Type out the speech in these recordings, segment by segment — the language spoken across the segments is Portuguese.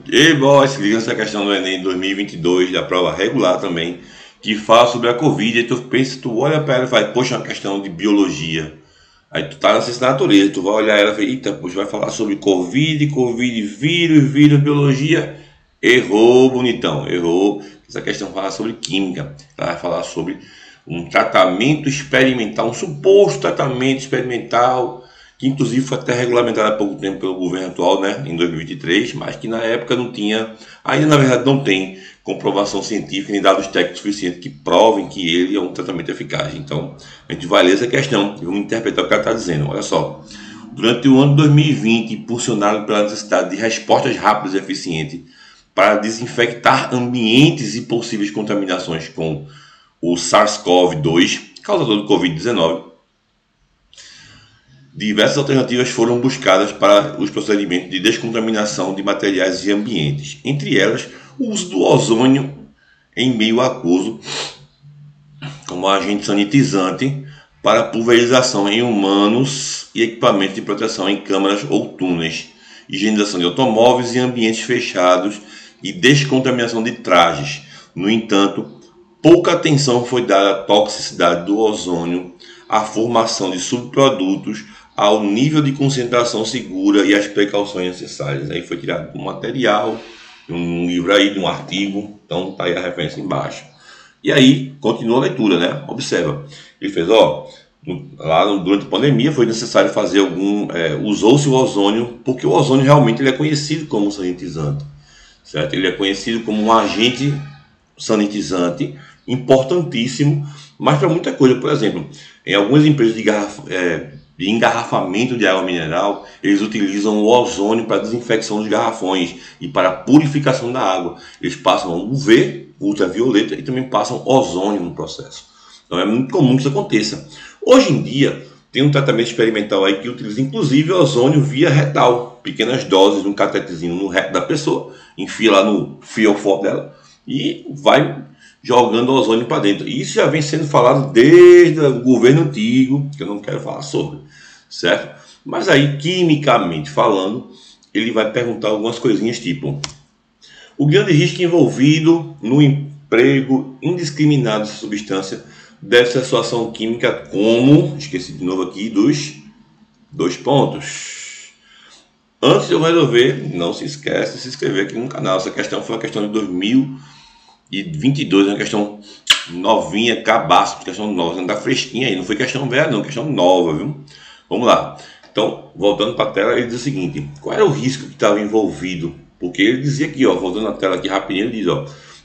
E, boy, se liga nessa questão do Enem 2022, da prova regular também, que fala sobre a Covid, e tu pensa, tu olha para ela e fala, poxa, é uma questão de biologia. Aí tu tá na ciência da natureza, tu vai olhar ela e fala, eita, poxa, vai falar sobre Covid, Covid, vírus, biologia. Errou, bonitão, errou. Essa questão fala sobre química, ela vai falar sobre um tratamento experimental, um suposto tratamento experimental que inclusive foi até regulamentado há pouco tempo pelo governo atual, né, em 2023, mas que na época não tinha, ainda na verdade não tem comprovação científica nem dados técnicos suficientes que provem que ele é um tratamento eficaz. Então, a gente vai ler essa questão e vamos interpretar o que ela está dizendo. Olha só, durante o ano de 2020, impulsionado pela necessidade de respostas rápidas e eficientes para desinfectar ambientes e possíveis contaminações com o SARS-CoV-2, causador do Covid-19, diversas alternativas foram buscadas para os procedimentos de descontaminação de materiais e ambientes, entre elas o uso do ozônio em meio aquoso como agente sanitizante para pulverização em humanos e equipamentos de proteção em câmaras ou túneis, higienização de automóveis e ambientes fechados e descontaminação de trajes. No entanto, pouca atenção foi dada à toxicidade do ozônio, à formação de subprodutos, ao nível de concentração segura e às precauções necessárias. Aí foi tirado do material, de um livro aí, de um artigo, então tá aí a referência embaixo. E aí, continua a leitura, né? Observa. Ele fez, lá durante a pandemia foi necessário fazer usou-se o ozônio, porque o ozônio realmente ele é conhecido como sanitizante, certo? Ele é conhecido como um agente sanitizante importantíssimo, mas para muita coisa. Por exemplo, em algumas empresas de engarrafamento de água mineral, eles utilizam o ozônio para desinfecção dos garrafões e para purificação da água. Eles passam UV, ultravioleta, e também passam ozônio no processo. Então é muito comum que isso aconteça. Hoje em dia, tem um tratamento experimental aí que utiliza inclusive ozônio via retal, pequenas doses, um catetezinho no reto da pessoa, enfia lá no fiofó dela e vai jogando ozônio para dentro. Isso já vem sendo falado desde o governo antigo, que eu não quero falar sobre, certo? Mas aí, quimicamente falando, ele vai perguntar algumas coisinhas tipo: o grande risco envolvido no emprego indiscriminado dessa substância deve ser a sua ação química como, esqueci de novo aqui, dos dois pontos. Antes de eu resolver, não se esquece de se inscrever aqui no canal. Essa questão foi uma questão de 2022, uma questão novinha, cabaço, questão nova, não tá fresquinha aí, não foi questão velha não, questão nova, viu? Vamos lá. Então, voltando para a tela, ele diz o seguinte: qual era o risco que estava envolvido? Porque ele dizia aqui, voltando na tela aqui rapidinho, ele diz,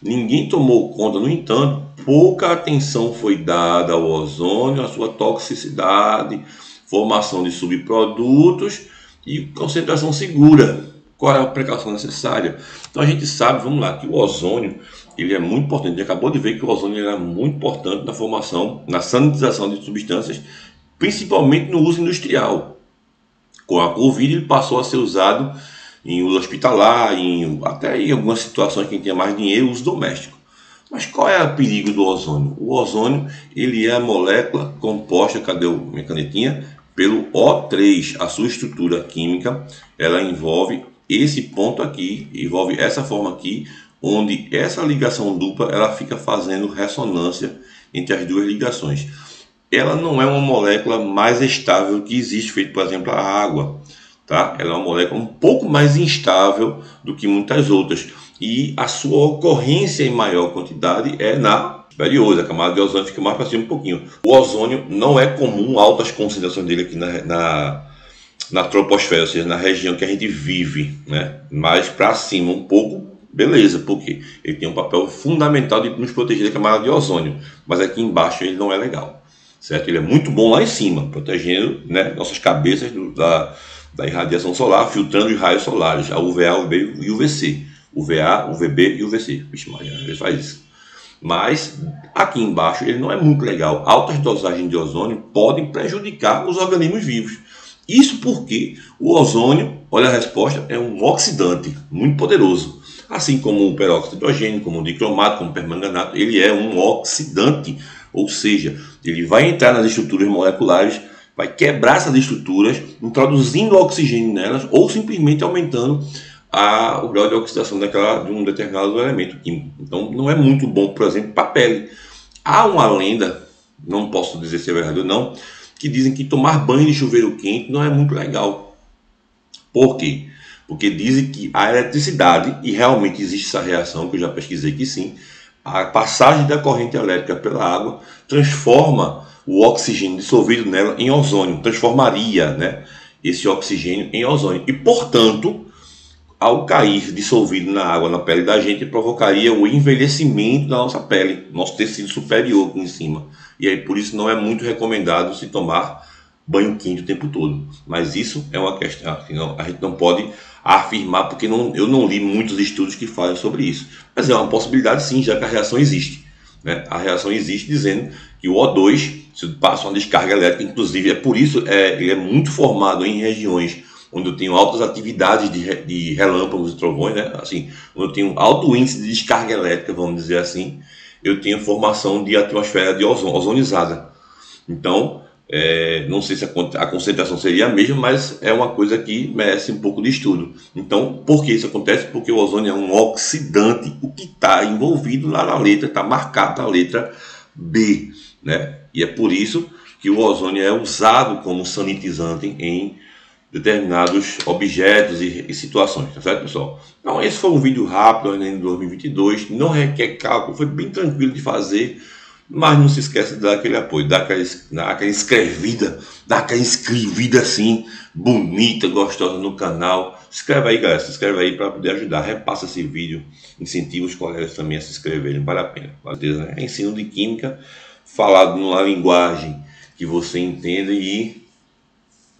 ninguém tomou conta, no entanto, pouca atenção foi dada ao ozônio, à sua toxicidade, formação de subprodutos e concentração segura. Qual é a precaução necessária? Então a gente sabe, vamos lá, que o ozônio ele é muito importante. A gente acabou de ver que o ozônio era muito importante na formação, na sanitização de substâncias, principalmente no uso industrial. Com a Covid ele passou a ser usado em uso hospitalar, até em algumas situações que tinha mais dinheiro, uso doméstico. Mas qual é o perigo do ozônio? O ozônio ele é a molécula composta, cadê minha canetinha? Pelo O3. A sua estrutura química ela envolve esse ponto aqui, envolve essa forma aqui, onde essa ligação dupla ela fica fazendo ressonância entre as duas ligações. Ela não é uma molécula mais estável que existe, feito por exemplo a água, tá? Ela é uma molécula um pouco mais instável do que muitas outras e a sua ocorrência em maior quantidade é na superior, a camada de ozônio fica mais para cima um pouquinho. O ozônio não é comum altas concentrações dele aqui na troposfera, ou seja, na região que a gente vive, né? Mais para cima um pouco, beleza, porque ele tem um papel fundamental de nos proteger da camada de ozônio, mas aqui embaixo ele não é legal, certo? Ele é muito bom lá em cima, protegendo, né, nossas cabeças da irradiação solar, filtrando os raios solares, a UVA, UVB e UVC. UVA, UVB e UVC. Vixe, Maria, ele faz isso. Mas aqui embaixo ele não é muito legal. Altas dosagens de ozônio podem prejudicar os organismos vivos. Isso porque o ozônio, olha a resposta, é um oxidante muito poderoso. Assim como o peróxido de hidrogênio, como o dicromato, como o permanganato, ele é um oxidante. Ou seja, ele vai entrar nas estruturas moleculares, vai quebrar essas estruturas, introduzindo oxigênio nelas ou simplesmente aumentando o grau de oxidação de um determinado elemento químico. Então não é muito bom, por exemplo, para a pele. Há uma lenda, não posso dizer se é verdade ou não, que dizem que tomar banho de chuveiro quente não é muito legal. Por quê? Porque dizem que a eletricidade, e realmente existe essa reação, que eu já pesquisei que sim, a passagem da corrente elétrica pela água transforma o oxigênio dissolvido nela em ozônio, transformaria, né, esse oxigênio em ozônio. E, portanto, ao cair dissolvido na água, na pele da gente, provocaria o envelhecimento da nossa pele, nosso tecido superior aqui em cima. E aí, por isso, não é muito recomendado se tomar banho quente o tempo todo. Mas isso é uma questão, a gente não pode afirmar, porque eu não li muitos estudos que falam sobre isso. Mas é uma possibilidade sim, já que a reação existe. Né? A reação existe dizendo que o O2, se passa uma descarga elétrica, inclusive, é por isso ele é muito formado em regiões onde eu tenho altas atividades de relâmpagos e trovões, né? Assim, onde eu tenho alto índice de descarga elétrica, vamos dizer assim, eu tenho formação de atmosfera de ozonizada. Então, não sei se a concentração seria a mesma, mas é uma coisa que merece um pouco de estudo. Então, por que isso acontece? Porque o ozônio é um oxidante, o que está envolvido lá na letra, está marcado na letra B, né? E é por isso que o ozônio é usado como sanitizante em determinados objetos e situações, tá certo, pessoal? Então, esse foi um vídeo rápido em 2022, não requer cálculo, foi bem tranquilo de fazer, mas não se esqueça de dar aquele apoio, dar aquela inscrevida assim, bonita, gostosa no canal. Se inscreve aí, galera, se inscreve aí para poder ajudar, repassa esse vídeo, incentiva os colegas também a se inscreverem, vale a pena, né? É ensino de química falado numa linguagem que você entenda e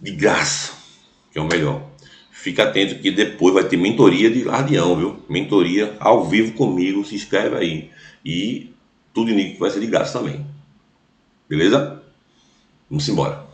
de graça, que é o melhor. Fica atento que depois vai ter mentoria de Lardião, viu? Mentoria ao vivo comigo, se inscreve aí. E tudo indica que vai ser de graça também. Beleza? Vamos embora.